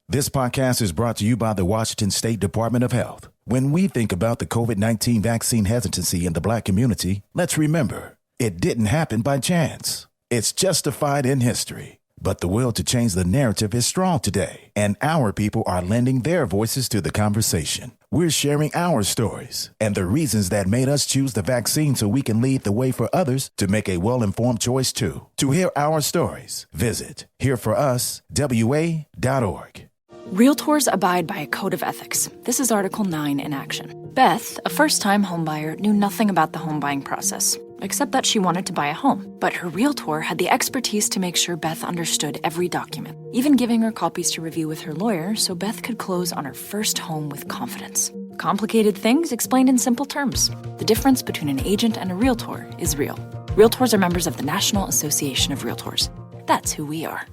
This podcast is brought to you by the Washington State Department of Health. When we think about the COVID-19 vaccine hesitancy in the Black community, let's remember, it didn't happen by chance. It's justified in history. But the will to change the narrative is strong today, and our people are lending their voices to the conversation. We're sharing our stories and the reasons that made us choose the vaccine so we can lead the way for others to make a well-informed choice too. To hear our stories, visit hereforuswa.org. Realtors abide by a code of ethics. This is Article 9 in action. Beth, a first-time homebuyer, knew nothing about the home buying process, except that she wanted to buy a home. But her realtor had the expertise to make sure Beth understood every document, even giving her copies to review with her lawyer so Beth could close on her first home with confidence. Complicated things explained in simple terms. The difference between an agent and a realtor is real. Realtors are members of the National Association of Realtors. That's who we are.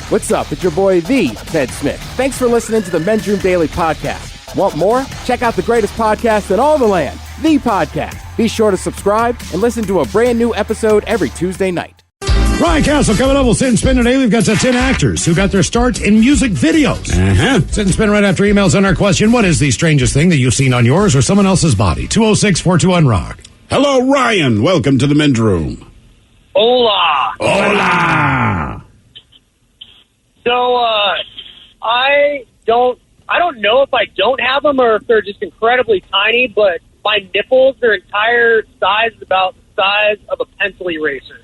What's up? It's your boy, the Ted Smith. Thanks for listening to the Men's Room Daily Podcast. Want more? Check out the greatest podcast in all the land, The Podcast. Be sure to subscribe and listen to a brand new episode every Tuesday night. Ryan Castle coming up. We'll sit and spin today. We've got 10 actors who got their start in music videos. Sit and spin right after emails on our question. What is the strangest thing that you've seen on yours or someone else's body? 206-421-ROCK. Hello, Ryan. Welcome to the Men's Room. Hola. Hola. So, I don't know if I don't have them or if they're just incredibly tiny, but my nipples, their entire size is about the size of a pencil eraser.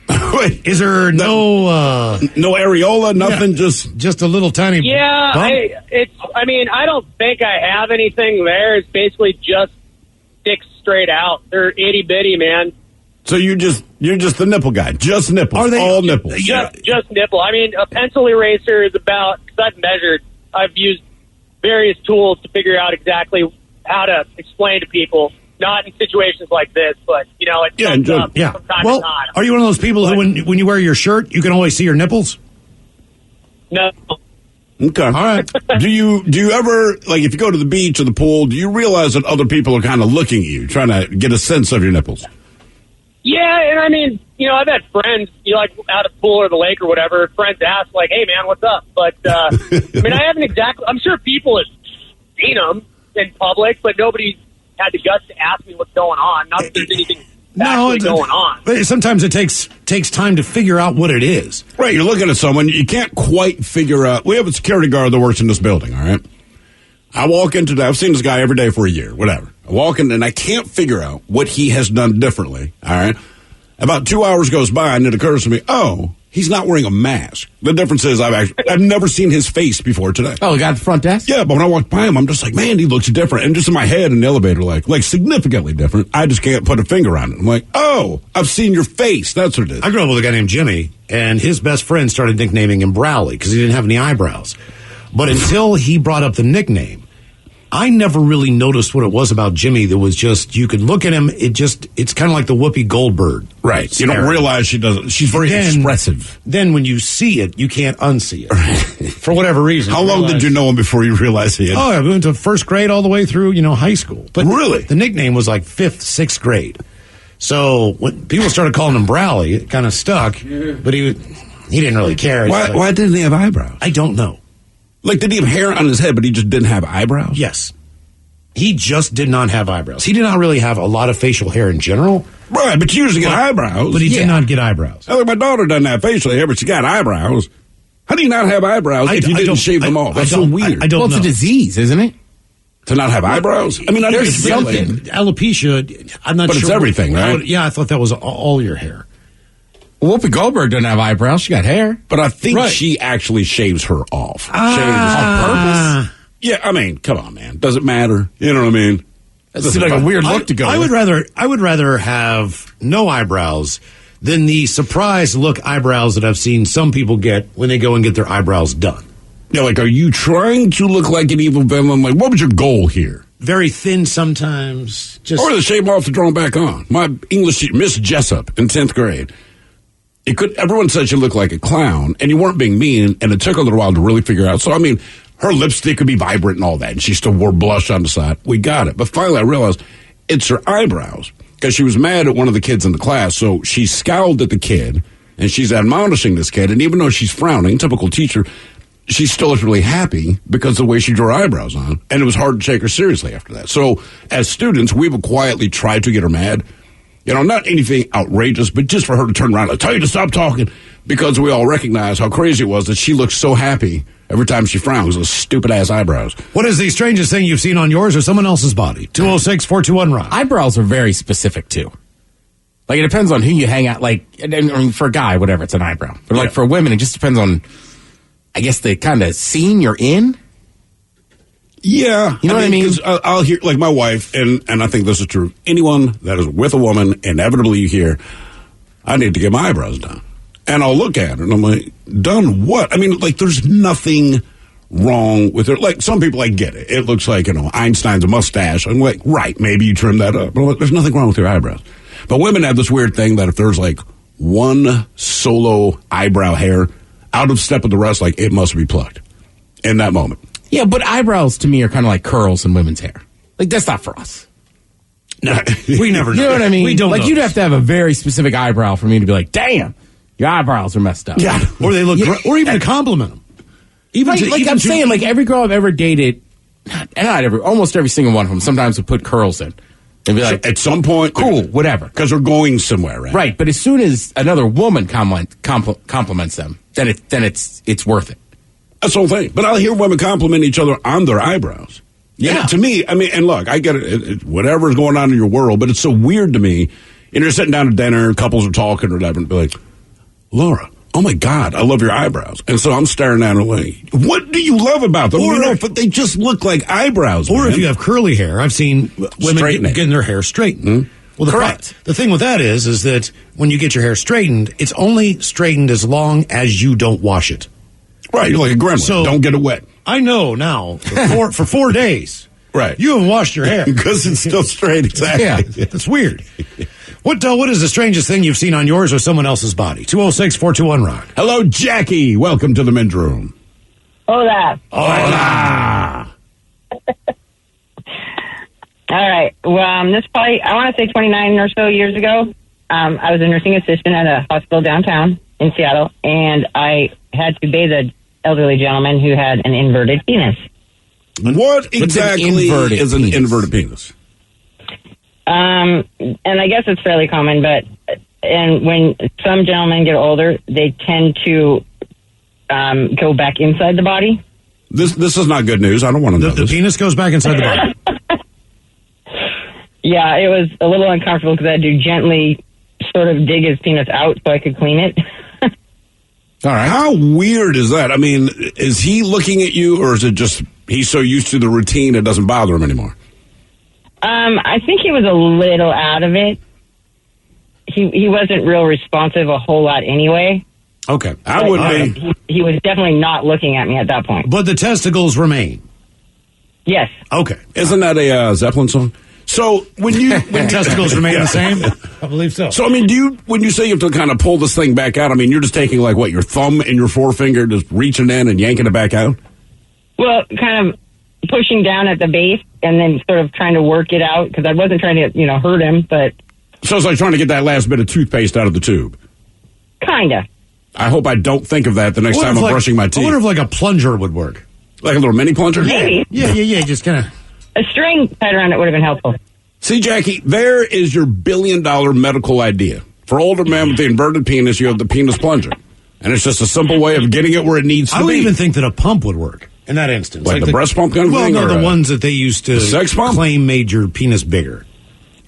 Wait, is there no areola, nothing, yeah, just a little tiny bump? I don't think I have anything there. It's basically just sticks straight out. They're itty bitty, man. So you're just the nipple guy. Just nipples. Are they all nipples? Just nipple. I mean, a pencil eraser is about, because I've used various tools to figure out exactly how to explain to people, not in situations like this, but, it comes up from time to time. Are you one of those people who, when you wear your shirt, you can always see your nipples? No. Okay. All right. Do you ever, like, if you go to the beach or the pool, do you realize that other people are kind of looking at you, trying to get a sense of your nipples? Yeah, and I mean, I've had friends, out at the pool or the lake or whatever, friends ask, like, hey, man, what's up? But, I haven't exactly, I'm sure people have seen them in public, but nobody had the guts to ask me what's going on. Not that there's anything actually going on. But sometimes it takes time to figure out what it is. Right, you're looking at someone, you can't quite figure out. We have a security guard that works in this building, all right? I walk into I've seen this guy every day for a year, whatever. I walk in and I can't figure out what he has done differently, all right? About 2 hours goes by and it occurs to me, he's not wearing a mask. The difference is I've never seen his face before today. Oh, the guy at the front desk? Yeah, but when I walk by him, I'm just like, man, he looks different. And just in my head in the elevator, like significantly different. I just can't put a finger on it. I'm like, I've seen your face. That's what it is. I grew up with a guy named Jimmy, and his best friend started nicknaming him Browley because he didn't have any eyebrows. But until he brought up the nickname, I never really noticed what it was about Jimmy that was just, you could look at him, it's kind of like the Whoopi Goldberg. Right. You don't realize she's very expressive. Then when you see it, you can't unsee it. Right. For whatever reason. How long did you know him before you realized he had? I went to first grade all the way through, high school. But really? The nickname was like 5th, 6th grade. So when people started calling him Browley, it kind of stuck, but he didn't really care. Why didn't he have eyebrows? I don't know. Like, did he have hair on his head, but he just didn't have eyebrows? Yes. He just did not have eyebrows. He did not really have a lot of facial hair in general. Right, but you usually get eyebrows. But he did not get eyebrows. I think my daughter doesn't have facial hair, but she got eyebrows. How do you not have eyebrows if you didn't shave them off? That's so weird. I don't know. It's a disease, isn't it? To not have eyebrows? I mean, there's something. Alopecia, I'm not sure. But it's everything, right? I thought that was all your hair. Whoopi Goldberg doesn't have eyebrows. She got hair. But I think she actually shaves her off. On purpose? Yeah, I mean, come on, man. Does it matter? You know what I mean? That seems like a weird look to go with. I would rather have no eyebrows than the surprise look eyebrows that I've seen some people get when they go and get their eyebrows done. Yeah, like, are you trying to look like an evil villain? Like, what was your goal here? Very thin sometimes. Or the shave off to draw them back on. My English teacher, Miss Jessup, in 10th grade. Everyone said you looked like a clown, and you weren't being mean, and it took a little while to really figure out. So, I mean, her lipstick could be vibrant and all that, and she still wore blush on the side. We got it. But finally I realized it's her eyebrows, because she was mad at one of the kids in the class, so she scowled at the kid, and she's admonishing this kid, and even though she's frowning, typical teacher, she still is really happy because of the way she drew her eyebrows on, and it was hard to take her seriously after that. So as students, we would quietly try to get her mad. Not anything outrageous, but just for her to turn around and tell you to stop talking, because we all recognize how crazy it was that she looked so happy every time she frowns, those stupid-ass eyebrows. What is the strangest thing you've seen on yours or someone else's body? 206-421-ROCK. Eyebrows are very specific, too. Like, it depends on who you hang out. Like, I mean, for a guy, whatever, it's an eyebrow. But, like, for women, it just depends on, I guess, the kind of scene you're in. Yeah. You know what I mean? 'Cause I'll hear, like my wife, and I think this is true, anyone that is with a woman, inevitably you hear, I need to get my eyebrows done. And I'll look at her, and I'm like, done what? I mean, like, there's nothing wrong with her. Like, some people, I get it. It looks like, Einstein's mustache. I'm like, right, maybe you trim that up. But I'm like, there's nothing wrong with your eyebrows. But women have this weird thing that if there's, like, one solo eyebrow hair out of step with the rest, like, it must be plucked in that moment. Yeah, but eyebrows to me are kind of like curls in women's hair. Like, that's not for us. No, we never know. You know what I mean? We don't like, know. you'd have to have a very specific eyebrow for me to be like, damn, your eyebrows are messed up. Yeah, or they look great, or even to compliment them. Even to, like even I'm to, saying, like, every girl I've ever dated, almost every single one of them, sometimes would put curls in. And be like, at some point, cool, whatever. Because they're going somewhere, right? Right, but as soon as another woman compliments them, then it's worth it. That's the whole thing. But I'll hear women compliment each other on their eyebrows. Yeah. And to me, I mean, and look, I get it, whatever's going on in your world, but it's so weird to me. You're sitting down at dinner, couples are talking or whatever, and be like, Laura, oh my God, I love your eyebrows. And so I'm staring at her like, what do you love about them? But they just look like eyebrows. Or man. if you have curly hair, I've seen women getting their hair straightened. Mm-hmm. Well, Correct. The thing with that is that when you get your hair straightened, it's only straightened as long as you don't wash it. Right, you're like a gremlin. So- Don't get it wet. I know now for 4 days. Right. You haven't washed your hair. Because it's still straight, exactly. Yeah, that's weird. What is the strangest thing you've seen on yours or someone else's body? 206-421-ROCK. Hello, Jackie. Welcome to the men's room. Hola. Hola. All right. Well, this probably, I want to say 29 or so years ago, I was a nursing assistant at a hospital downtown in Seattle, and I had to bathe an elderly gentleman who had an inverted penis. What exactly is an inverted penis? And I guess it's fairly common, but when some gentlemen get older, they tend to go back inside the body. This is not good news. I don't want to know The this. penis goes back inside the body. Yeah, it was a little uncomfortable because I had to gently sort of dig his penis out so I could clean it. All right. How weird is that? I mean, is he looking at you, or is it just he's so used to the routine it doesn't bother him anymore? I think he was a little out of it. He wasn't real responsive a whole lot anyway. Okay. I would be. He was definitely not looking at me at that point. But the testicles remain. Yes. Okay. Isn't that a Zeppelin song? So when Testicles remain the same? I believe so. So, I mean, when you say you have to kind of pull this thing back out, I mean, you're just taking, like, what, your thumb and your forefinger, just reaching in and yanking it back out? Well, kind of pushing down at the base and then sort of trying to work it out because I wasn't trying to, hurt him, but So it's like trying to get that last bit of toothpaste out of the tube. kind of. I hope I don't think of that the next time I'm brushing my teeth. I wonder if, like, a plunger would work. Like a little mini plunger? Maybe. Yeah. Just kind of... A string tied around it would have been helpful. See, Jackie, there is your billion-dollar medical idea. For older men with the inverted penis, you have the penis plunger. And it's just a simple way of getting it where it needs to be. I would even think that a pump would work in that instance. Like the breast pump kind of thing? Well, no, or the ones that they used to sex pump? claim made your penis bigger.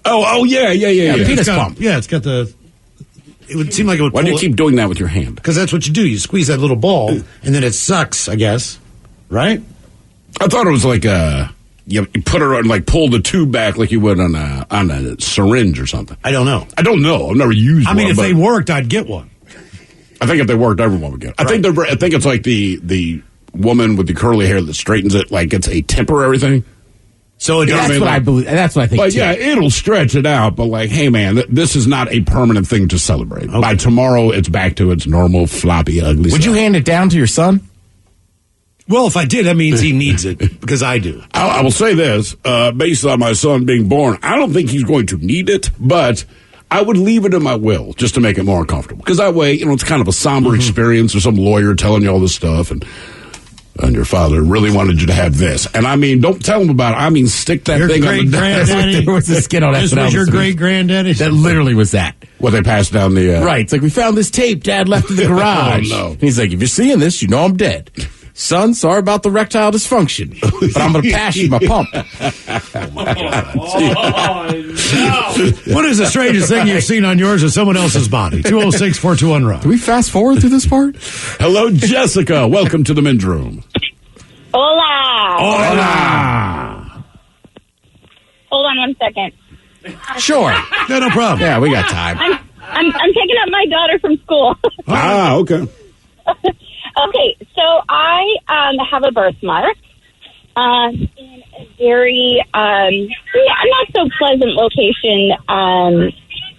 Oh, yeah. Penis pump. Yeah, it's got the... It would seem like it would Why do you keep doing that with your hand? Because that's what you do. You squeeze that little ball, and then it sucks, I guess. Right? I thought it was like you put it on, like, pull the tube back like you would on a syringe or something. I don't know. I don't know. I've never used one. I mean, if they worked, I'd get one. I think if they worked, everyone would get it. I think it's like the woman with the curly hair that straightens it, like it's a temporary thing. So That's what I believe. That's what I think, But too. yeah, it'll stretch it out. But like, hey, man, this is not a permanent thing to celebrate. Okay. By tomorrow, it's back to its normal, floppy, ugly Would you side. hand it down to your son? Well, if I did, that means he needs it, because I do. I will say this, based on my son being born, I don't think he's going to need it, but I would leave it in my will just to make it more uncomfortable. Because that way, it's kind of a somber experience or some lawyer telling you all this stuff and your father really wanted you to have this. And I mean, don't tell him about it. I mean, stick that your thing on the granddaddy. There was a skit on This was your great granddaddy. That literally was that. What they passed down the... Right. It's like, we found this tape Dad left in the garage. Oh, no. And he's like, if you're seeing this, you know I'm dead. Son, sorry about the erectile dysfunction, but I'm going to pass you my pump. What is the strangest thing you've seen on yours or someone else's body? 206-421-ROCK. Do we fast forward through this part? Hello, Jessica. Welcome to the men's room. Hola. Hola. Hold on 1 second. Sure. Yeah, no problem. Yeah, we got time. I'm picking up my daughter from school. Okay. Okay, so I have a birthmark in a very not so pleasant location.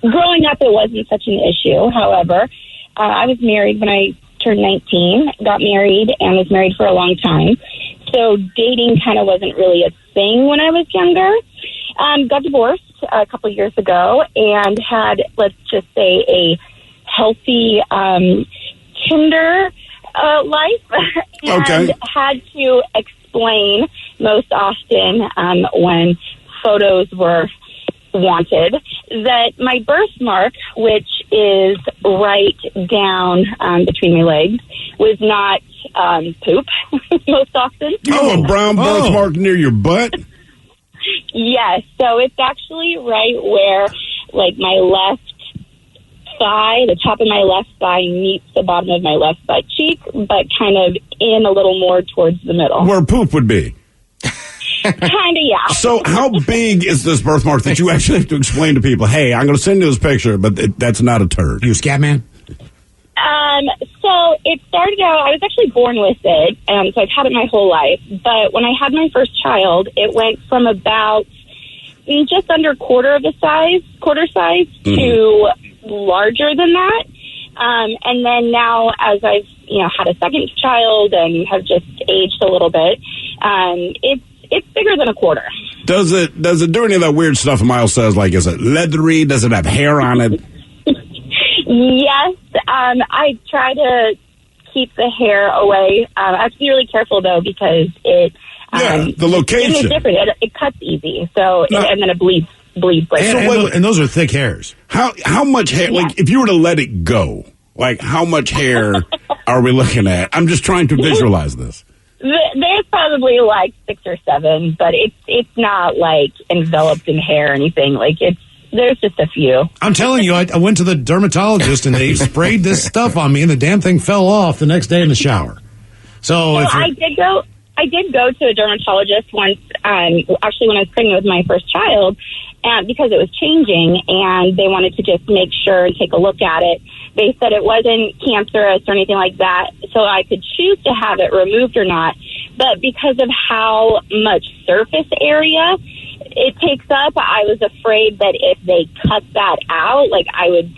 Growing up, it wasn't such an issue. However, I was married when I turned 19, got married, and was married for a long time. So dating kind of wasn't really a thing when I was younger. Got divorced a couple years ago and had, let's just say, a healthy Tinder life and had to explain most often when photos were wanted that my birthmark, which is right down between my legs, was not poop most often. You have a brown birthmark near your butt? Yes, so it's actually right where, like, my left thigh, the top of my left thigh meets the bottom of my left butt cheek, but kind of in a little more towards the middle. Where poop would be. Kind of, yeah. So how big is this birthmark that you actually have to explain to people, hey, I'm going to send you this picture, but that's not a turd? You a scat man? So it started out, I was actually born with it, so I've had it my whole life. But when I had my first child, it went from about just under quarter size, to larger than that. And then now, as I've had a second child and have just aged a little bit, it's bigger than a quarter. Does it do any of that weird stuff Miles says? Like, is it leathery? Does it have hair on it? Yes. I try to keep the hair away. I have to be really careful, though, because it... the location. It's different. It cuts easy, and then it bleeds. And those are thick hairs. How much hair? Yeah. Like, if you were to let it go, like, how much hair are we looking at? I'm just trying to visualize this. There's probably like 6 or 7, but it's not like enveloped in hair or anything. Like, there's just a few. I'm telling you, I went to the dermatologist and they sprayed this stuff on me, and the damn thing fell off the next day in the shower. So I did go to a dermatologist once, actually when I was pregnant with my first child, because it was changing, and they wanted to just make sure and take a look at it. They said it wasn't cancerous or anything like that, so I could choose to have it removed or not. But because of how much surface area it takes up, I was afraid that if they cut that out, like I'd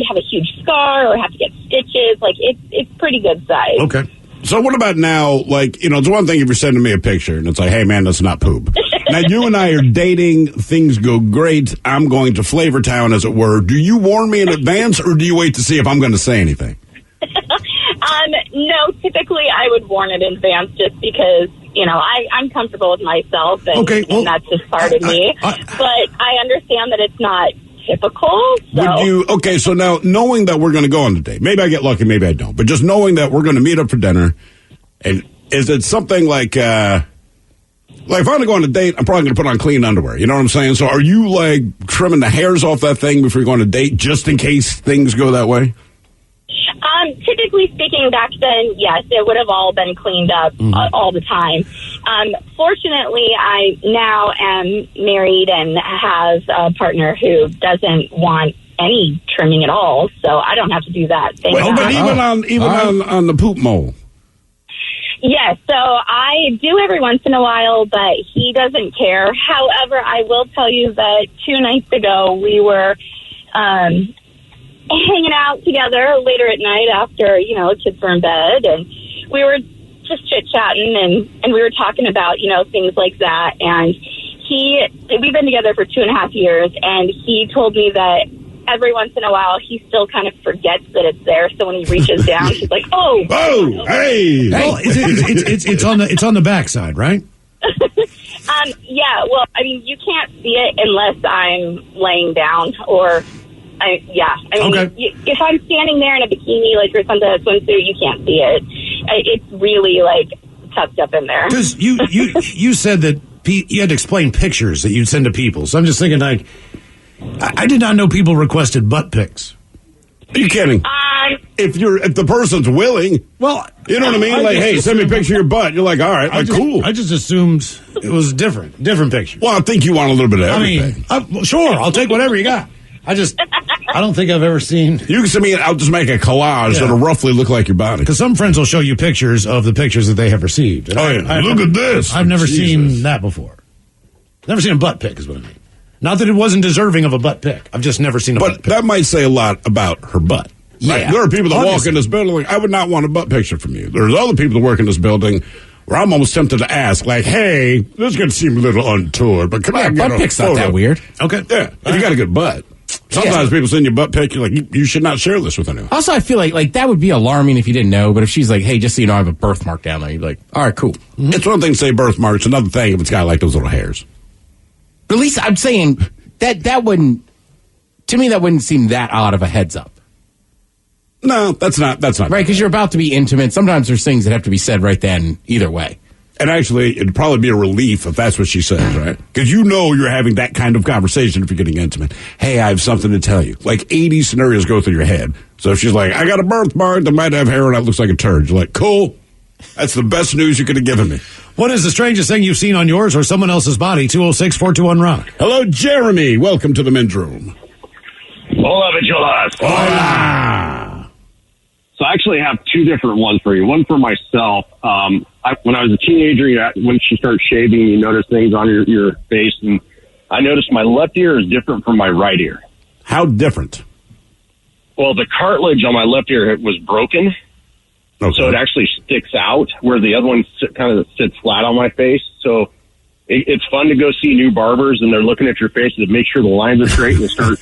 have a huge scar or have to get stitches. Like, it's pretty good size. Okay. So what about now, like, it's one thing if you're sending me a picture and it's like, hey, man, that's not poop. Now, you and I are dating. Things go great. I'm going to Flavor Town, as it were. Do you warn me in advance, or do you wait to see if I'm going to say anything? No, typically I would warn in advance just because, I'm comfortable with myself, and that's just part of me. But I understand that it's not typical. So. So now, knowing that we're going to go on the date, maybe I get lucky, maybe I don't, but just knowing that we're going to meet up for dinner, and is it something like if I'm going to go on a date, I'm probably going to put on clean underwear, you know what I'm saying? So are you, like, trimming the hairs off that thing before you go on a date, just in case things go that way? Typically speaking, back then, yes, it would have all been cleaned up all the time. Fortunately, I now am married and have a partner who doesn't want any trimming at all, so I don't have to do that. But even on the poop mole. Yes, so I do every once in a while, but he doesn't care. However, I will tell you that 2 nights ago we were hanging out together later at night after, kids were in bed, and we were just chit-chatting, and we were talking about, things like that, and we've been together for 2.5 years, and he told me that every once in a while, he still kind of forgets that it's there. So when he reaches down, he's like, "Oh, hey!" Well, it's on the backside, right? Yeah. Well, I mean, you can't see it unless I'm laying down, or I mean, Okay. if I'm standing there in a bikini, like, or something, a swimsuit, you can't see it. It's really like tucked up in there. Because you said that you had to explain pictures that you'd send to people. So I'm just thinking, like, I did not know people requested butt pics. Are you kidding? If the person's willing, Well, you know what I mean? Like, hey, send me a picture of your butt. You're like, all right, cool. I just assumed it was different picture. Well, I think you want a little bit of everything. Sure, I'll take whatever you got. I don't think I've ever seen. You can send me. I'll just make a collage that'll roughly look like your body. Because some friends will show you pictures of the pictures that they have received. And Look at this. I've never seen that before. Never seen a butt pic is what I mean. Not that it wasn't deserving of a butt pic. I've just never seen a butt pic. But that might say a lot about her butt. Yeah. Right? There are people that walk in this building like, I would not want a butt picture from you. There's other people that work in this building where I'm almost tempted to ask, like, hey, this is going to seem a little untoward, but can I get butt a pic's photo? not that weird. Okay. Yeah, if you got a good butt. Sometimes people send you a butt pic, you're like, you should not share this with anyone. Also, I feel like that would be alarming if you didn't know. But if she's like, "Hey, just so you know, I have a birthmark down there," you'd be like, "All right, cool." Mm-hmm. It's one thing to say birthmark. It's another thing if it's got like those little hairs. But at least I'm saying that wouldn't. To me, that wouldn't seem that odd of a heads up. No, that's not right, because you're about to be intimate. Sometimes there's things that have to be said right then, either way. And actually, it'd probably be a relief if that's what she says, right? Because you know you're having that kind of conversation if you're getting intimate. Hey, I have something to tell you. Like 80 scenarios go through your head. So if she's like, I got a birthmark that might have hair and that looks like a turd. You're like, cool. That's the best news you could have given me. What is the strangest thing you've seen on yours or someone else's body? 206-421-ROCK. Hello, Jeremy. Welcome to the men's room. Hola, Bicholas. Hola. So I actually have two different ones for you. One for myself. When I was a teenager, when you start shaving, you notice things on your face. And I noticed my left ear is different from my right ear. How different? Well, the cartilage on my left ear was broken. Okay. So it actually sticks out where the other one kind of sits flat on my face. So it's fun to go see new barbers and they're looking at your face to make sure the lines are straight and start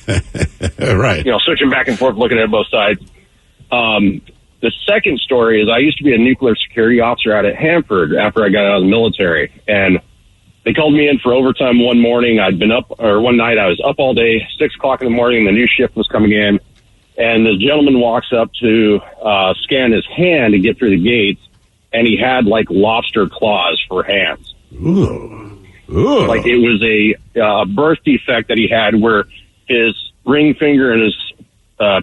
right. Switching back and forth, looking at both sides. The second story is I used to be a nuclear security officer out at Hanford after I got out of the military, and they called me in for overtime one morning. One night I was up all day, 6 o'clock in the morning, the new shift was coming in, and this gentleman walks up to scan his hand to get through the gates, and he had like lobster claws for hands. Ooh. Like it was a birth defect that he had where his ring finger and his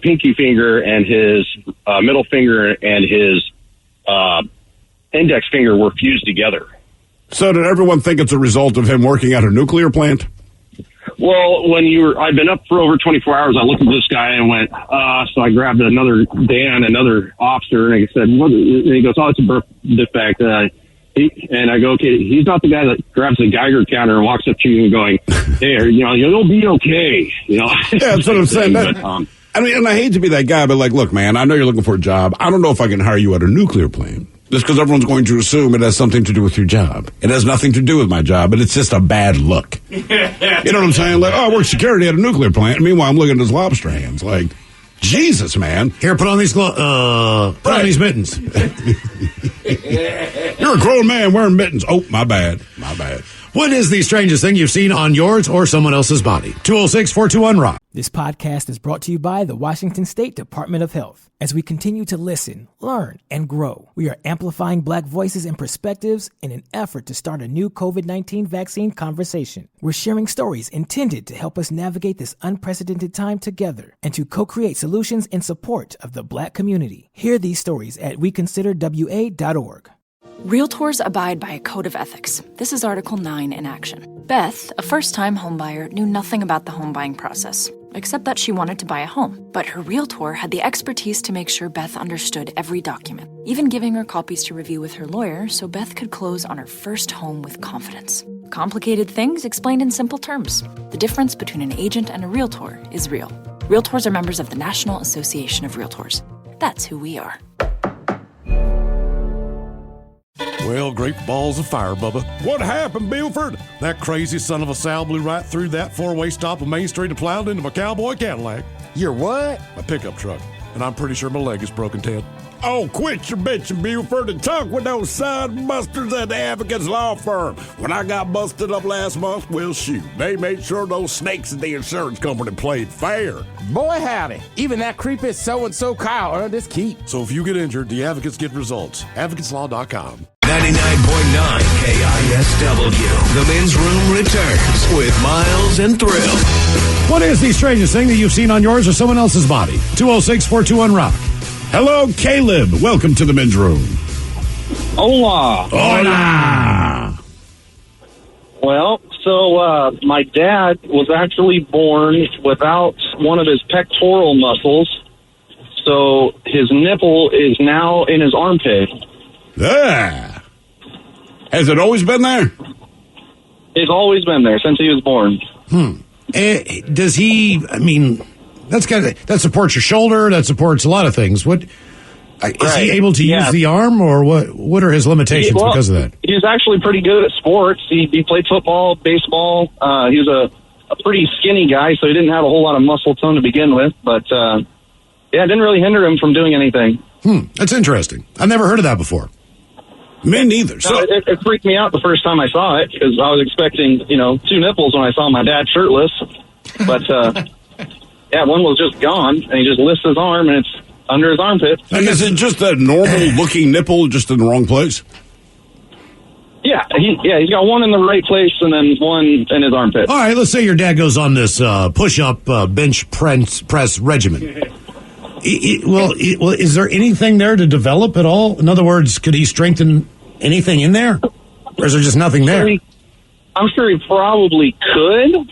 pinky finger and his middle finger and his index finger were fused together. So did everyone think it's a result of him working at a nuclear plant? Well, I've been up for over 24 hours. I looked at this guy and went, so I grabbed another officer, and I said, what? And he goes, oh, it's a birth defect. And I go, okay, he's not the guy that grabs the Geiger counter and walks up to you and going, hey, you'll be okay. Yeah, that's what I'm saying. And I hate to be that guy, but like, look, man, I know you're looking for a job. I don't know if I can hire you at a nuclear plant. Just because everyone's going to assume it has something to do with your job. It has nothing to do with my job, but it's just a bad look. You know what I'm saying? Like, I work security at a nuclear plant. And meanwhile, I'm looking at his lobster hands. Like, Jesus, man. Here, put on these on these mittens. You're a grown man wearing mittens. Oh, my bad. What is the strangest thing you've seen on yours or someone else's body? 206-421-ROCK. This podcast is brought to you by the Washington State Department of Health. As we continue to listen, learn, and grow, we are amplifying Black voices and perspectives in an effort to start a new COVID-19 vaccine conversation. We're sharing stories intended to help us navigate this unprecedented time together and to co-create solutions in support of the Black community. Hear these stories at weconsiderwa.org. Realtors abide by a code of ethics. This is Article 9 in action. Beth, a first-time homebuyer, knew nothing about the home buying process, except that she wanted to buy a home. But her realtor had the expertise to make sure Beth understood every document, even giving her copies to review with her lawyer so Beth could close on her first home with confidence. Complicated things explained in simple terms. The difference between an agent and a realtor is real. Realtors are members of the National Association of Realtors. That's who we are. Well, great balls of fire, Bubba. What happened, Buford? That crazy son of a Sal blew right through that four-way stop of Main Street and plowed into my cowboy Cadillac. Your what? My pickup truck. And I'm pretty sure my leg is broken, Ted. Oh, quit your bitching, Buford, and talk with those side busters at the Advocates Law Firm. When I got busted up last month, well, shoot, they made sure those snakes at the insurance company played fair. Boy, howdy. Even that creepy so-and-so Kyle earned his keep. So if you get injured, the advocates get results. AdvocatesLaw.com. 99.9 KISW. The men's room returns with Miles and Thrill. What is the strangest thing that you've seen on yours or someone else's body? 206-421-ROCK. Hello, Caleb. Welcome to the men's room. Hola. Hola. Well, so my dad was actually born without one of his pectoral muscles, so his nipple is now in his armpit. Ah. Has it always been there? It's always been there since he was born. Does he, I mean, that supports your shoulder, that supports a lot of things. What is he able to use the arm, or what are his limitations because of that? He's actually pretty good at sports. He played football, baseball. He was a pretty skinny guy, so he didn't have a whole lot of muscle tone to begin with, but it didn't really hinder him from doing anything. That's interesting. I've never heard of that before. Me neither. So it freaked me out the first time I saw it, because I was expecting, two nipples when I saw my dad shirtless. But, one was just gone, and he just lifts his arm, and it's under his armpit. And is it just a normal-looking nipple just in the wrong place? Yeah, he's got one in the right place and then one in his armpit. All right, let's say your dad goes on this push-up bench press regimen. Is there anything there to develop at all? In other words, could he strengthen anything in there? Or is there just nothing there? I'm sure he probably could.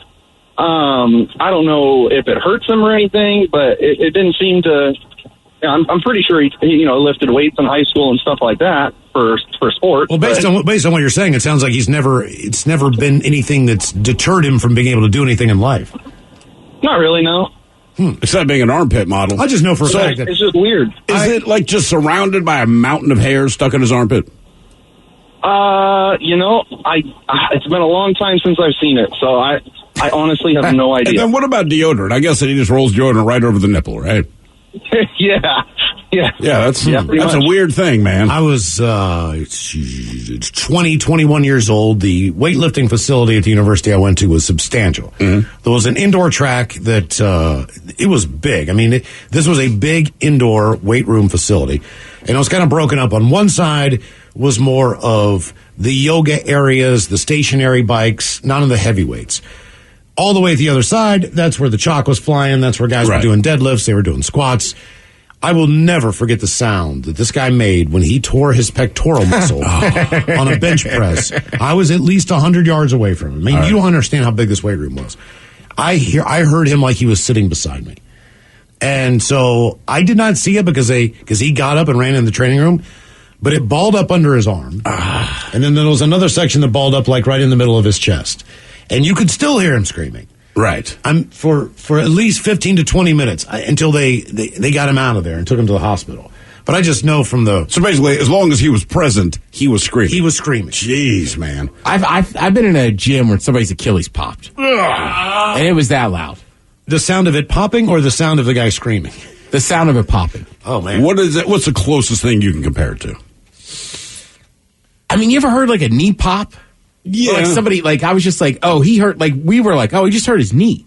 I don't know if it hurts him or anything, but it didn't seem to. I'm pretty sure he lifted weights in high school and stuff like that for sports. Well, based on what you're saying, it sounds like it's never been anything that's deterred him from being able to do anything in life. Not really, no. Except being an armpit model. I just know for a fact that it's just weird. Is it like just surrounded by a mountain of hair stuck in his armpit? It's been a long time since I've seen it, so I honestly have no idea. And then what about deodorant? I guess that he just rolls deodorant right over the nipple, right? Yeah. That's a weird thing, man. I was 21 years old. The weightlifting facility at the university I went to was substantial. Mm-hmm. There was an indoor track that it was big. I mean, this was a big indoor weight room facility, and it was kind of broken up. On one side was more of the yoga areas, the stationary bikes, none of the heavyweights. All the way at the other side, that's where the chalk was flying. That's where guys were doing deadlifts. They were doing squats. I will never forget the sound that this guy made when he tore his pectoral muscle on a bench press. I was at least 100 yards away from him. I mean, you don't understand how big this weight room was. I heard him like he was sitting beside me. And so I did not see it because he got up and ran in the training room, but it balled up under his arm. And then there was another section that balled up like right in the middle of his chest. And you could still hear him screaming. Right. For at least 15 to 20 minutes until they got him out of there and took him to the hospital. But I just know from the... So basically, as long as he was present, he was screaming. He was screaming. Jeez, man. I've been in a gym where somebody's Achilles popped. And it was that loud. The sound of it popping or the sound of the guy screaming? The sound of it popping. Oh, man. What is it? What's the closest thing you can compare it to? I mean, you ever heard like a knee pop? Yeah. Or like somebody, like, I was just like, oh, he hurt, like, we were like, oh, he just hurt his knee.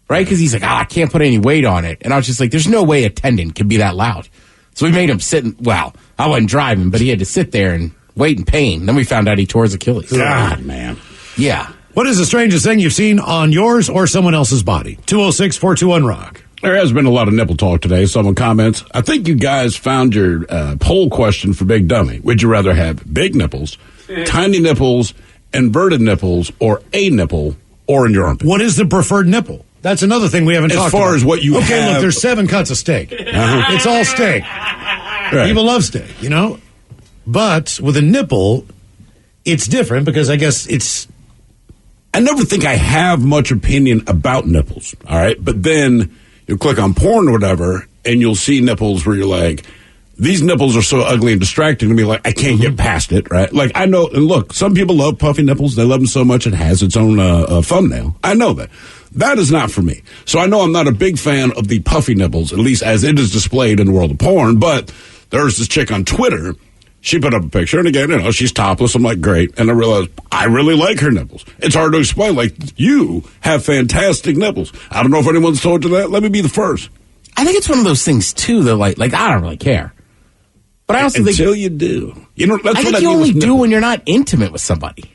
Right? Because he's like, I can't put any weight on it. And I was just like, there's no way a tendon can be that loud. So we made him sit, I wasn't driving, but he had to sit there and wait in pain. Then we found out he tore his Achilles. God, man. Yeah. What is the strangest thing you've seen on yours or someone else's body? 206-421-ROCK. There has been a lot of nipple talk today. Someone comments, I think you guys found your poll question for Big Dummy. Would you rather have big nipples, tiny nipples, inverted nipples, or a nipple, or in your armpit? What is the preferred nipple? That's another thing we haven't talked about. As far as what you have. Okay, look, there's 7 cuts of steak. It's all steak. Right. People love steak, But with a nipple, it's different because I guess it's... I never think I have much opinion about nipples, all right? But then you'll click on porn or whatever, and you'll see nipples where you're like, these nipples are so ugly and distracting to me, like, I can't get past it, right? Like, I know, and look, some people love puffy nipples. They love them so much it has its own thumbnail. I know that. That is not for me. So I know I'm not a big fan of the puffy nipples, at least as it is displayed in the world of porn, but there's this chick on Twitter. She put up a picture, and again, she's topless. I'm like, great. And I realized I really like her nipples. It's hard to explain. Like, you have fantastic nipples. I don't know if anyone's told you that. Let me be the first. I think it's one of those things, too, that, like I don't really care. But I also Until you do. That's I think you only do when you're not intimate with somebody.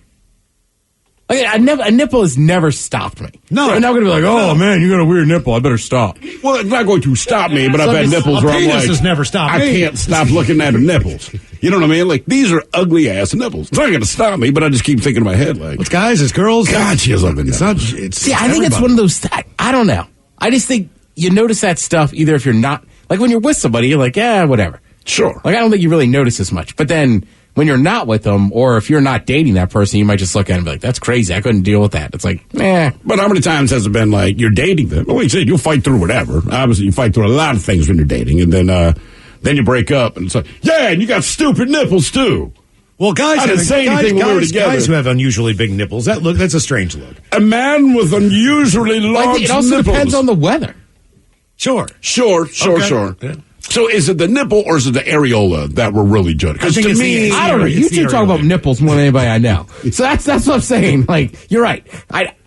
Like, a nipple has never stopped me. No. I'm not going to be like, oh, man, you got a weird nipple. I better stop. Well, it's not going to stop me, but I've had nipples where I'm like, has never stopped I me. can't stop looking at her nipples. You know what I mean? Like, these are ugly-ass nipples. It's not going to stop me, but I just keep thinking in my head, like... It's guys, it's girls. God, she has ugly nipples. I think it's one of those... I don't know. I just think you notice that stuff either if you're not... Like, when you're with somebody, you're like, yeah, whatever. Sure. Like, I don't think you really notice as much. But then... when you're not with them, or if you're not dating that person, you might just look at them and be like, that's crazy. I couldn't deal with that. It's like, eh. But how many times has it been like, you're dating them? Well, you said you'll fight through whatever. Obviously, you fight through a lot of things when you're dating. And then you break up, and it's like, yeah, and you got stupid nipples, too. Well, guys, I didn't say anything when we were together. Guys who have unusually big nipples, that's a strange look. A man with unusually large it also nipples. depends on the weather. Sure. Yeah. So is it the nipple or is it the areola that we're really judging? Because to me, I don't know. You two talk about nipples more than anybody I know. So that's what I'm saying. Like, you're right.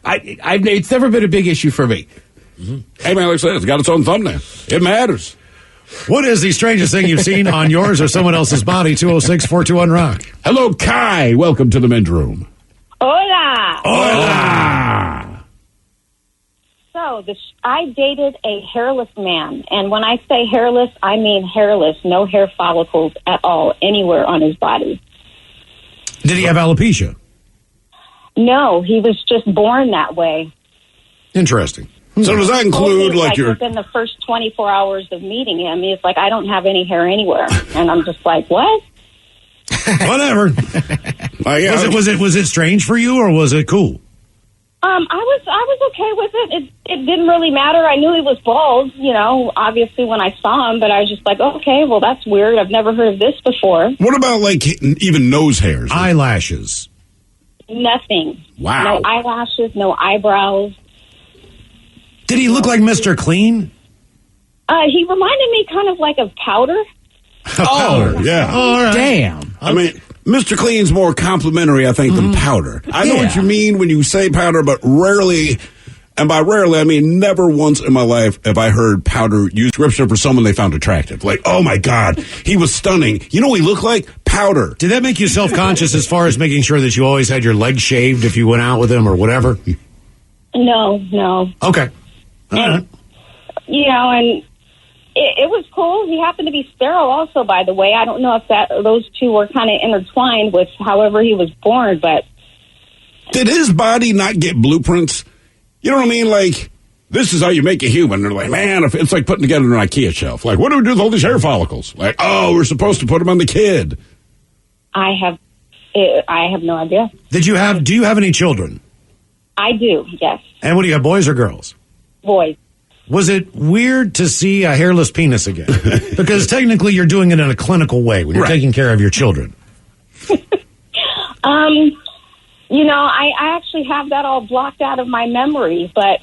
It's never been a big issue for me. Mm-hmm. Hey, man, like I said, it's got its own thumbnail. It matters. What is the strangest thing you've seen on yours or someone else's body? 206-421-ROCK. Hello, Kai. Welcome to the men's room. Hola. Hola. So I dated a hairless man, and when I say hairless, I mean hairless, no hair follicles at all, anywhere on his body. Did he have alopecia? No, he was just born that way. Interesting. So does that include like within the first 24 hours of meeting him, he's like, I don't have any hair anywhere, and I'm just like, what? Whatever. Was it strange for you or was it cool? I was okay with it. It didn't really matter. I knew he was bald, obviously when I saw him, but I was just like, okay, well, that's weird. I've never heard of this before. What about, like, even nose hairs? Eyelashes? Nothing. Wow. No eyelashes, no eyebrows. Did he look like Mr. Clean? He reminded me kind of like of Powder. Powder, yeah. All right. Damn. I mean... Mr. Clean's more complimentary, I think, than Powder. I know what you mean when you say Powder, but rarely, and by rarely, I mean never once in my life have I heard Powder use description for someone they found attractive. Like, oh my God, he was stunning. You know what he looked like? Powder. Did that make you self-conscious as far as making sure that you always had your legs shaved if you went out with him or whatever? No. Okay. All right. And... It was cool. He happened to be sterile also, by the way. I don't know if those two were kind of intertwined with however he was born, but... Did his body not get blueprints? You know what I mean? Like, this is how you make a human. They're like, man, if it's like putting together an IKEA shelf. Like, what do we do with all these hair follicles? Like, oh, we're supposed to put them on the kid. I have no idea. Do you have any children? I do, yes. And what do you have, boys or girls? Boys. Was it weird to see a hairless penis again? Because technically you're doing it in a clinical way when you're taking care of your children. I actually have that all blocked out of my memory, but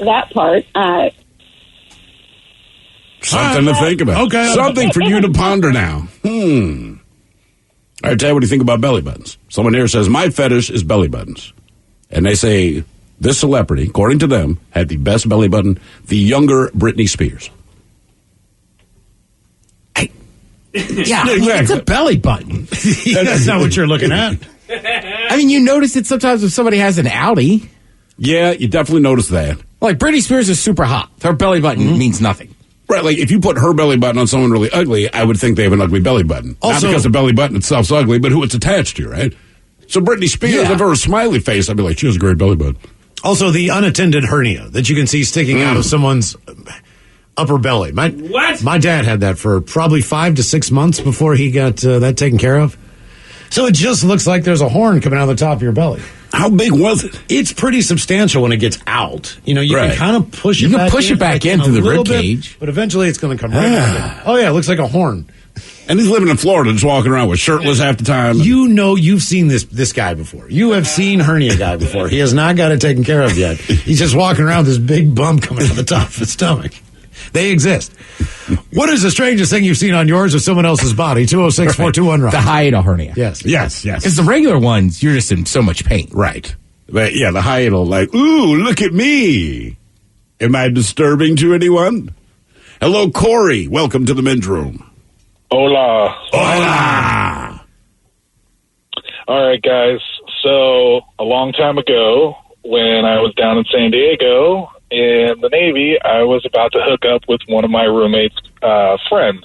that part. Something to think about. Okay. Something for you to ponder now. All right, Ted, what do you think about belly buttons? Someone here says, my fetish is belly buttons. And they say... this celebrity, according to them, had the best belly button, the younger Britney Spears. It's a belly button. That's not what you're looking at. I mean, you notice it sometimes if somebody has an Audi. Yeah, you definitely notice that. Like, Britney Spears is super hot. Her belly button means nothing. Right, like if you put her belly button on someone really ugly, I would think they have an ugly belly button. Also, not because the belly button itself's ugly, but who it's attached to, right? So Britney Spears, if her a smiley face, I'd be like, she has a great belly button. Also, the unattended hernia that you can see sticking out of someone's upper belly. My dad had that for probably 5 to 6 months before he got that taken care of. So it just looks like there's a horn coming out of the top of your belly. How big was it? It's pretty substantial when it gets out. You can kind of push it back in. You can push it back in through the rib cage. But eventually it's going to come right back in. Oh, yeah, it looks like a horn. And he's living in Florida, just walking around with shirtless half the time. You know, you've seen this guy before. You have seen hernia guy before. He has not got it taken care of yet. He's just walking around with this big bump coming out the top of his stomach. They exist. What is the strangest thing you've seen on yours or someone else's body? 206-421-ROCK. The hiatal hernia. Yes. Because the regular ones, you're just in so much pain. Right. But yeah, the hiatal, like, ooh, look at me. Am I disturbing to anyone? Hello, Corey. Welcome to the men's room. Hola. Hola. All right, guys. So a long time ago, when I was down in San Diego in the Navy, I was about to hook up with one of my roommate's friends.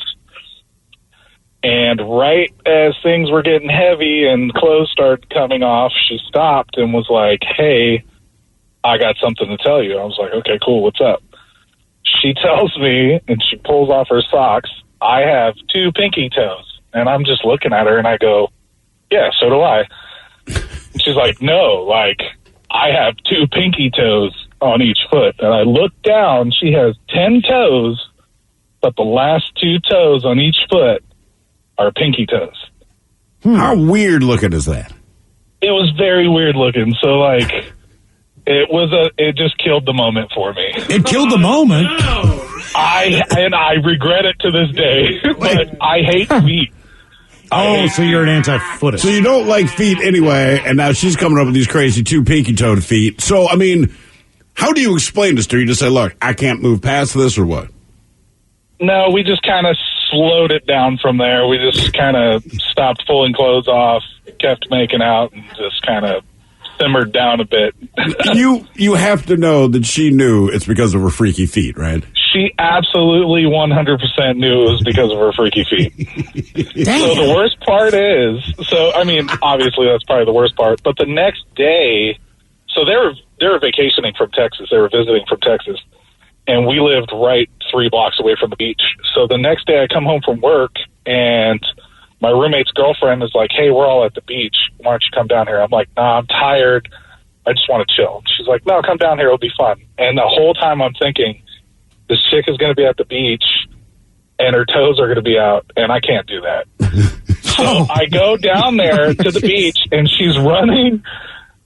And right as things were getting heavy and clothes started coming off, she stopped and was like, hey, I got something to tell you. I was like, okay, cool. What's up? She tells me, and she pulls off her socks, I have 2 pinky toes. And I'm just looking at her and I go, yeah, so do I. And she's like, no, like, I have 2 pinky toes on each foot. And I look down, she has 10 toes, but the last 2 toes on each foot are pinky toes. How weird looking is that? It was very weird looking. So, like, it just killed the moment for me. It killed the moment? I regret it to this day, but I hate feet. Oh, so you're an anti-footist. So you don't like feet anyway, and now she's coming up with these crazy 2 pinky-toed feet. So, I mean, how do you explain this to her? You just say, look, I can't move past this, or what? No, we just kind of slowed it down from there. We just kind of stopped pulling clothes off, kept making out, and just kind of simmered down a bit. You have to know that she knew it's because of her freaky feet, right? She absolutely 100% knew it was because of her freaky feet. So the worst part is, I mean, obviously that's probably the worst part, but the next day, so they were vacationing from Texas. They were visiting from Texas, and we lived right 3 blocks away from the beach. So the next day I come home from work, and my roommate's girlfriend is like, hey, we're all at the beach. Why don't you come down here? I'm like, nah, I'm tired. I just want to chill. She's like, no, come down here. It'll be fun. And the whole time I'm thinking, this chick is going to be at the beach, and her toes are going to be out, and I can't do that. So I go down there to the beach, and she's running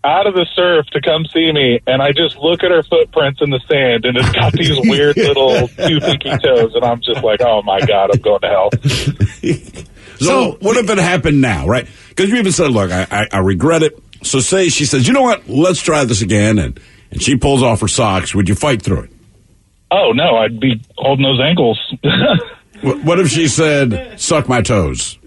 out of the surf to come see me, and I just look at her footprints in the sand, and it's got these weird little 2 pinky toes, and I'm just like, oh, my God, I'm going to hell. So what if it happened now, right? Because you even said, look, I regret it. So say she says, you know what, let's try this again, and she pulls off her socks. Would you fight through it? Oh, no, I'd be holding those ankles. What if she said, suck my toes?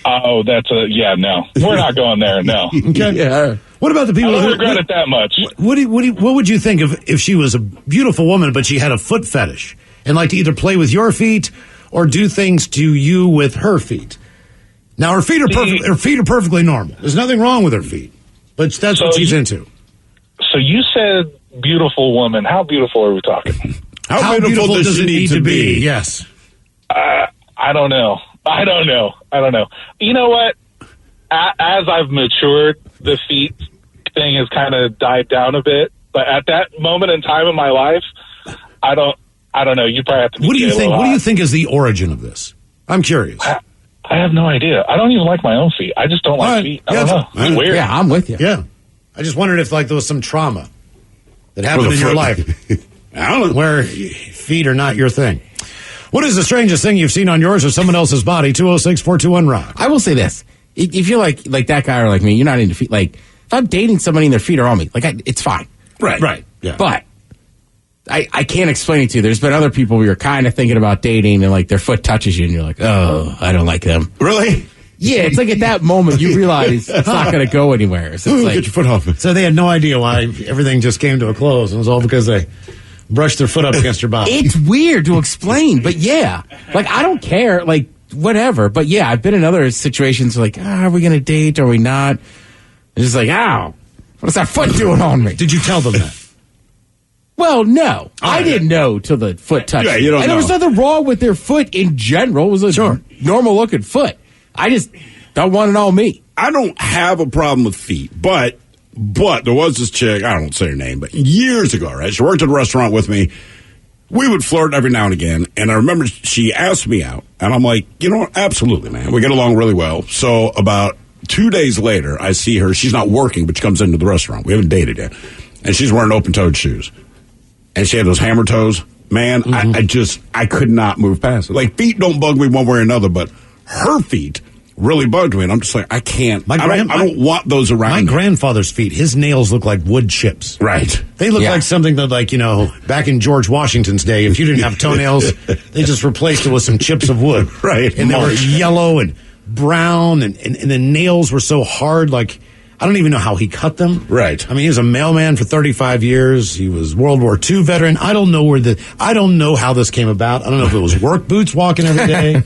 Oh, no. We're not going there, no. Okay. Yeah. What about the people I don't who regret it that much? What would you think if she was a beautiful woman, but she had a foot fetish and like to either play with your feet or do things to you with her feet? Now, her feet are perfectly normal. There's nothing wrong with her feet, but that's what she's into. So you said beautiful woman. How beautiful are we talking? How beautiful does it need to be? Yes. I don't know. You know what? As I've matured, the feet thing has kind of died down a bit. But at that moment in time in my life, I don't know. You probably have to. What do you think? What do you think is the origin of this? I'm curious. I have no idea. I don't even like my own feet. I just don't like feet. I don't know. It's weird. Yeah, I'm with you. Yeah. I just wondered if there was some trauma that happened in your life. I don't know. Where feet are not your thing. What is the strangest thing you've seen on yours or someone else's body? 206-421-ROCK. I will say this. If you're like that guy or like me, you're not into feet. Like, if I'm dating somebody and their feet are on me, it's fine. Right. Yeah. But I can't explain it to you. There's been other people where you're kind of thinking about dating and like their foot touches you and you're like, oh, I don't like them. Really? Yeah, it's like at that moment you realize it's not going to go anywhere. So it's like, get your foot off it. So they had no idea why everything just came to a close. It was all because they brushed their foot up against your body. It's weird to explain, but yeah. Like, I don't care. Like, whatever. But yeah, I've been in other situations like, are we going to date? Are we not? It's just like, ow. What's that foot doing on me? Did you tell them that? Well, no. I didn't know till the foot touched me. You don't know. There was nothing wrong with their foot in general. It was a normal-looking foot. I just don't want it on me. I don't have a problem with feet, but there was this chick, I don't say her name, but years ago, right? She worked at a restaurant with me. we would flirt every now and again. And I remember she asked me out, and I'm like, you know what? Absolutely, man. We get along really well. So about 2 days later, I see her. She's not working, but she comes into the restaurant. We haven't dated yet. And she's wearing open-toed shoes. And she had those hammer toes. Man, I could not move past it. Like, feet don't bug me one way or another, but her feet really bugged me. And I'm just like, I can't. I don't want those around my me. grandfather's feet, his nails look like wood chips. Right. They look like something that, like, back in George Washington's day, if you didn't have toenails, they just replaced it with some chips of wood. Right. And they were yellow and brown, and the nails were so hard, like, I don't even know how he cut them. Right. I mean, he was a mailman for 35 years. He was World War II veteran. I don't know how this came about. I don't know if it was work boots walking every day.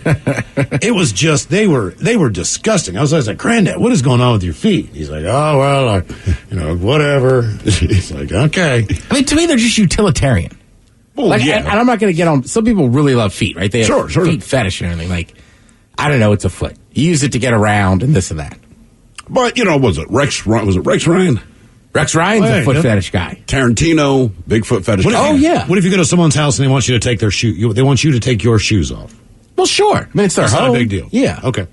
It was just, they were disgusting. I was like, Granddad, what is going on with your feet? He's like, oh, well, whatever. He's like, okay. I mean, to me, they're just utilitarian. Well, and I'm not going to get on. Some people really love feet, right? They have sure. feet fetish and everything. Like, I don't know, it's a foot. You use it to get around and this and that. But, was it Rex Ryan? Rex Ryan's a foot fetish guy. Tarantino, big foot fetish guy. Yeah. What if you go to someone's house and they want you to take their shoe? They want you to take your shoes off. Well, sure. I mean, it's their That's home. not a big deal. Yeah. Okay.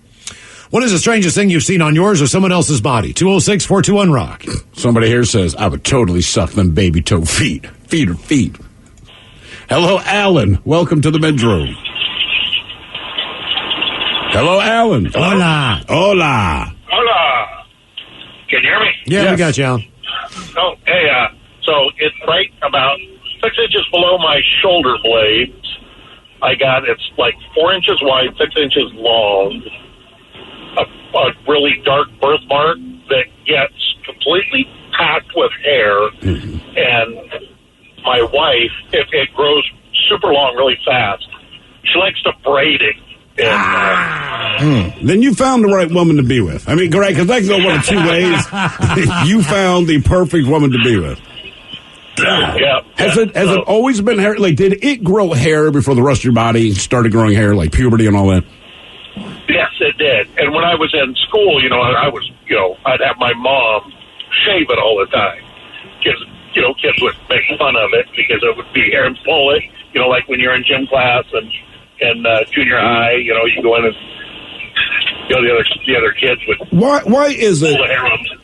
What is the strangest thing you've seen on yours or someone else's body? 206-421-ROCK. Somebody here says, I would totally suck them baby toe feet. Feet are feet. Hello, Alan. Welcome to the men's room. Hello, Alan. Hola. Hola. Hola. Can you hear me? Yeah, we got you, Alan. Oh, hey, so it's right about 6 inches below my shoulder blades. It's like 4 inches wide, 6 inches long. A really dark birthmark that gets completely packed with hair. And my wife, if it grows super long really fast, she likes to braid it. Then you found the right woman to be with. I mean, correct, because that can go one of two ways. You found the perfect woman to be with. Yeah. Has it always been hair? Like, did it grow hair before the rest of your body started growing hair, like puberty and all that? Yes, it did. And when I was in school, I'd have my mom shave it all the time. Kids would make fun of it because it would be hair and pull it. Like when you're in gym class and junior high, you go in and the other kids would. Why is it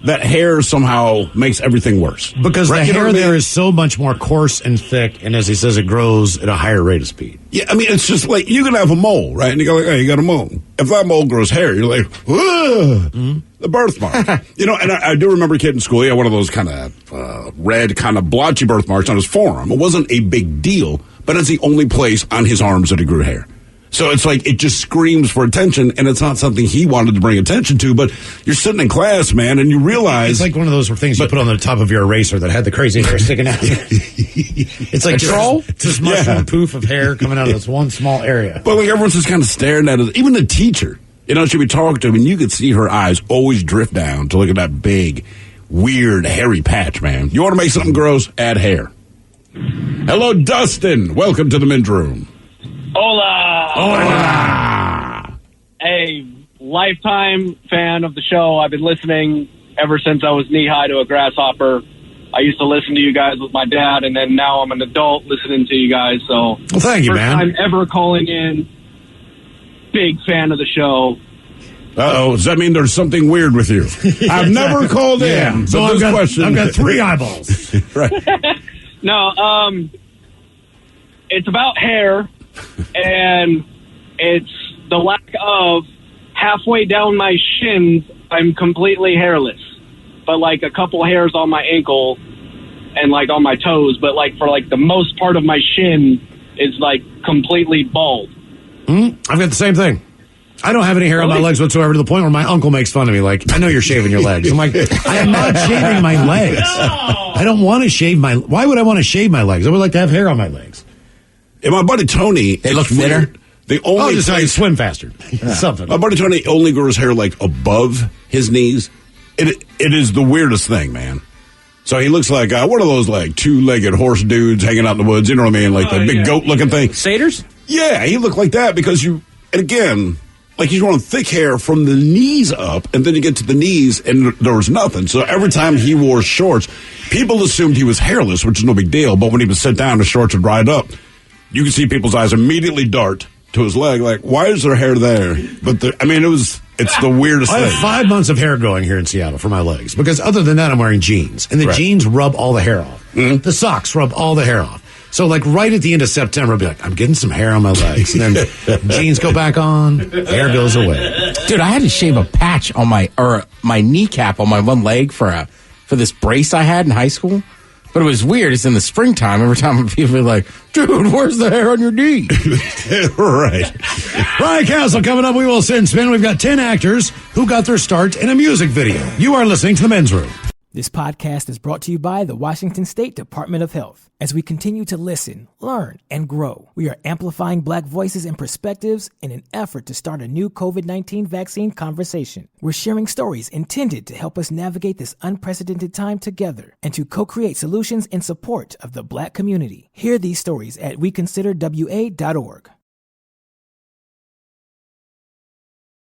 that hair somehow makes everything worse? Because the hair there is so much more coarse and thick, and as he says, it grows at a higher rate of speed. Yeah, I mean, it's just like you can have a mole, right? And you go like, hey, you got a mole. If that mole grows hair, you're like, the birthmark. And I do remember a kid in school. He had one of those kind of red, kind of blotchy birthmarks on his forearm. It wasn't a big deal, but it's the only place on his arms that he grew hair. So it's like, it just screams for attention, and it's not something he wanted to bring attention to, but you're sitting in class, man, and you realize... It's like one of those things you put on the top of your eraser that had the crazy hair sticking out. It's like troll? It's this mushroom poof of hair coming out of this one small area. But like everyone's just kind of staring at it. Even the teacher, she'd be talking to him, and you could see her eyes always drift down to look at that big, weird, hairy patch, man. You want to make something gross? Add hair. Hello, Dustin. Welcome to the men's room. Hola. Hola. Hey, lifetime fan of the show. I've been listening ever since I was knee-high to a grasshopper. I used to listen to you guys with my dad, and then now I'm an adult listening to you guys. So, well, thank you, man. First time ever calling in. Big fan of the show. Uh-oh, does that mean there's something weird with you? I've never called in. So I've got 3 eyeballs. Right. No, it's about hair. And it's the lack of halfway down my shins, I'm completely hairless. But like a couple hairs on my ankle and like on my toes. But like for like the most part of my shin is like completely bald. I've got the same thing. I don't have any hair on my legs whatsoever, to the point where my uncle makes fun of me. Like, I know you're shaving your legs. I'm like, I am not shaving my legs. I don't want to shave why would I want to shave my legs? I would like to have hair on my legs. And my buddy Tony, they look thinner. Just how you swim faster. Something. My buddy Tony only grows hair like above his knees. It is the weirdest thing, man. So he looks like one of those like 2-legged horse dudes hanging out in the woods. You know what I mean? Like the big goat looking thing. Satyrs? Yeah, he looked like that because and again, like he's growing thick hair from the knees up, and then you get to the knees and there was nothing. So every time he wore shorts, people assumed he was hairless, which is no big deal. But when he would sit down, the shorts would dry up. you can see people's eyes immediately dart to his leg. Like, why is there hair there? But it's the weirdest I thing. have 5 months of hair growing here in Seattle for my legs because other than that, I'm wearing jeans, and the jeans rub all the hair off. Mm-hmm. The socks rub all the hair off. So, like, right at the end of September, I'll be like, I'm getting some hair on my legs. And then jeans go back on, hair goes away. Dude, I had to shave a patch on my kneecap on my one leg for this brace I had in high school. But it was weird. It's in the springtime. Every time people are like, dude, where's the hair on your knee? Right. Ryan Castle coming up. We will spin. We've got 10 actors who got their start in a music video. You are listening to The Men's Room. This podcast is brought to you by the Washington State Department of Health. As we continue to listen, learn, and grow, we are amplifying Black voices and perspectives in an effort to start a new COVID-19 vaccine conversation. We're sharing stories intended to help us navigate this unprecedented time together and to co-create solutions in support of the Black community. Hear these stories at weconsiderwa.org.